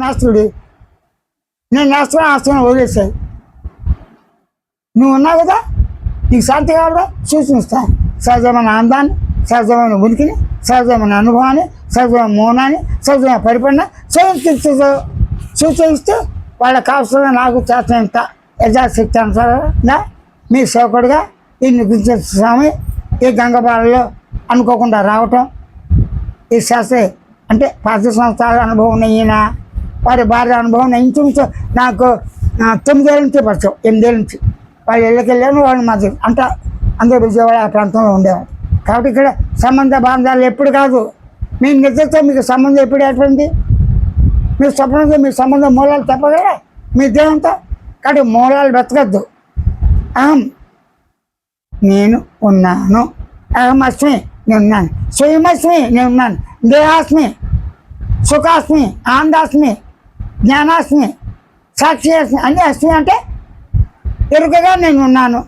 నాస్తుడు నేను నాస్తున్నా ఆస్తున్నా వదిలేసాయి. నువ్వు ఉన్నావు కదా, నీకు శాంతి కావాలా సూచిస్తా. సహజమైన ఆనందాన్ని, సహజమైన ఉనికిని, సహజమైన అనుభవాన్ని, సహజమైన మౌనాన్ని, సహజమైన పరిపాలన సూచిస్తూ వాళ్ళకి కావాల్సిన నాకు చేతనంత యథాశక్తి అనుసారంగా మీ సేవకుడిగా ఈ గురించి స్వామి ఈ గంగబాలలో అనుకోకుండా రావటం, ఈ శాస్త్రి అంటే 10 సంవత్సరాల అనుభవం ఉన్న ఈయన వారి భార్య అనుభవం ఇంచుమించు నాకు 9 ఏళ్ళ నుంచి పరిచయం, 8 ఏళ్ళ నుంచి. వాళ్ళు ఇళ్ళకి వెళ్ళాను, వాళ్ళు మాది అంటే అందరూ విజయవాడ ఆ ప్రాంతంలో ఉండేవారు. కాబట్టి ఇక్కడ సంబంధ బాంధాలు ఎప్పుడు కాదు, మీ నిద్రతో మీకు సంబంధం ఎప్పుడు ఏర్పడింది, మీ స్వప్నంతో మీ సంబంధం మూలాలు తప్పగలరా మీ దేవునితో. కాబట్టి మూలాలు బ్రతకద్దు. అహం నేను ఉన్నాను, అహమస్మి నేను ఉన్నాను, స్వయమస్మి నేను ఉన్నాను, దేహాస్మి, సుఖాస్మి, ఆనందాస్మి, జ్ఞానాస్మి, సాక్షి అస్మి. అన్నీ అస్మి అంటే ఎరుకగా నేను ఉన్నాను.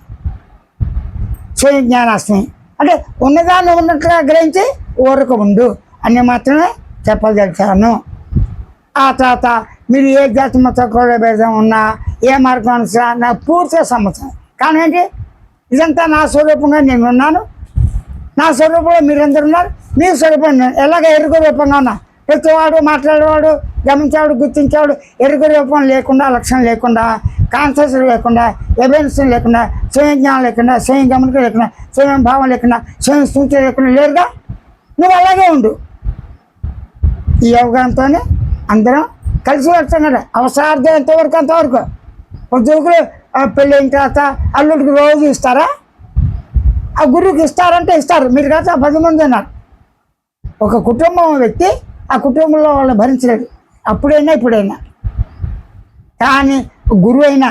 స్వయం జ్ఞానాస్మి అంటే ఉన్నదాన్ని ఉన్నట్లుగా గ్రహించి ఊరక ఉండు అని మాత్రమే చెప్పగలిగాను. ఆ తర్వాత మీరు ఏ జాతి మత కుల భేదం ఉన్నా, ఏ మార్గం అనుసా నాకు పూర్తిగా సమ్మతం. కానీ ఏంటి, ఇదంతా నా స్వరూపంగా నేను ఉన్నాను, నా స్వరూపంలో మీరందరూ ఉన్నారు, మీ స్వరూపం ఎలాగ ఎరుక రూపంగా ఉన్నా. ప్రతివాడు మాట్లాడేవాడు, గమనించేవాడు, గుర్తించేవాడు ఎరుక రూపం లేకుండా, లక్షణం లేకుండా, కాన్షియస్ లేకుండా, ఎవిడెన్స్ లేకుండా, స్వయం జ్ఞానం లేకుండా, స్వయం గమనిక లేకుండా, స్వయం భావం లేకుండా, స్వయం సూచన లేకుండా లేరుగా. నువ్వు అలాగే ఉండు. ఈ అవగాహనతోనే అందరం కలిసి వెళ్తున్నాడు. అవసరార్థం ఎంతవరకు అంతవరకు. ఉద్యోగులు పెళ్ళి అయిన తర్వాత అల్లుడికి రోజు ఇస్తారా? ఆ గురువుకి ఇస్తారంటే ఇస్తారు. మీరు కాదు 10 మంది ఉన్నారు. ఒక కుటుంబం వ్యక్తి ఆ కుటుంబంలో వాళ్ళని భరించలేడు, అప్పుడైనా ఇప్పుడైనా. కానీ గురువు అయినా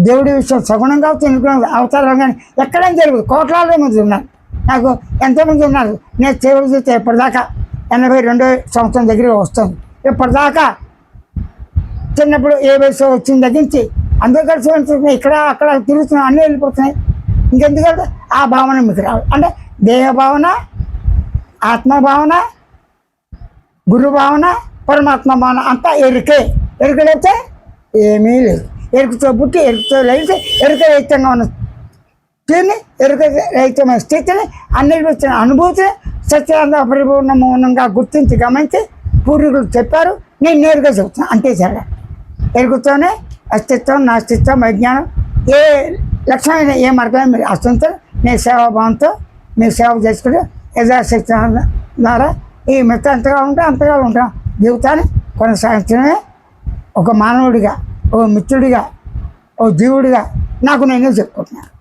దేవుడి విషయం సగుణం కావచ్చు, ఎన్నుకున్న అవతారం కానీ ఎక్కడైనా జరుగుతుంది. కోట్లాది మంది ఉన్నారు, నాకు ఎంతోమంది ఉన్నారు. నేను చివరి చూస్తే ఇప్పటిదాకా 82వ సంవత్సరం దగ్గర వస్తుంది. ఇప్పటిదాకా చిన్నప్పుడు ఏ వయసు వచ్చిన తగ్గించి అందరూ కలిసి వెళ్తున్నాయి, ఇక్కడ అక్కడ తిరుగుతున్నాయి, అన్నీ వెళ్ళిపోతున్నాయి. ఇంకెందుకంటే ఆ భావన మీకు రావాలి. అంటే దేహ భావన, ఆత్మభావన, గురు భావన, పరమాత్మ భావన అంతా ఎరుకే. ఎరుకలైతే ఏమీ లేదు. ఎరుకతో పుట్టి, ఎరుకతో లేచి, ఎరుక రహితంగా ఉన్న స్థితిని, ఎరుక రహితమైన స్థితిని, అన్నిటి వచ్చిన అనుభూతిని సత్యానంద పరిపూర్ణ మౌనంగా గుర్తించి గమనించి పూర్వీకులు చెప్పారు, నేను నేరుగా చెబుతున్నాను. అంతే సరే. ఎరుగుతోనే అస్తిత్వం, నాస్తిత్వం, విజ్ఞానం ఏ లక్ష్యమైన ఏ మార్గం మీరు అస్తిత్వం నేను సేవాభావంతో మీరు సేవ చేసుకుంటే యథాశక్తి ద్వారా ఈ మిగతా ఎంతగా ఉంటే అంతగా ఉంటాం. జీవితాన్ని కొనసాగించడమే ఒక మానవుడిగా, ఒక మిత్రుడిగా, ఒక జీవుడిగా నాకు నేనే చెప్పుకుంటున్నాను.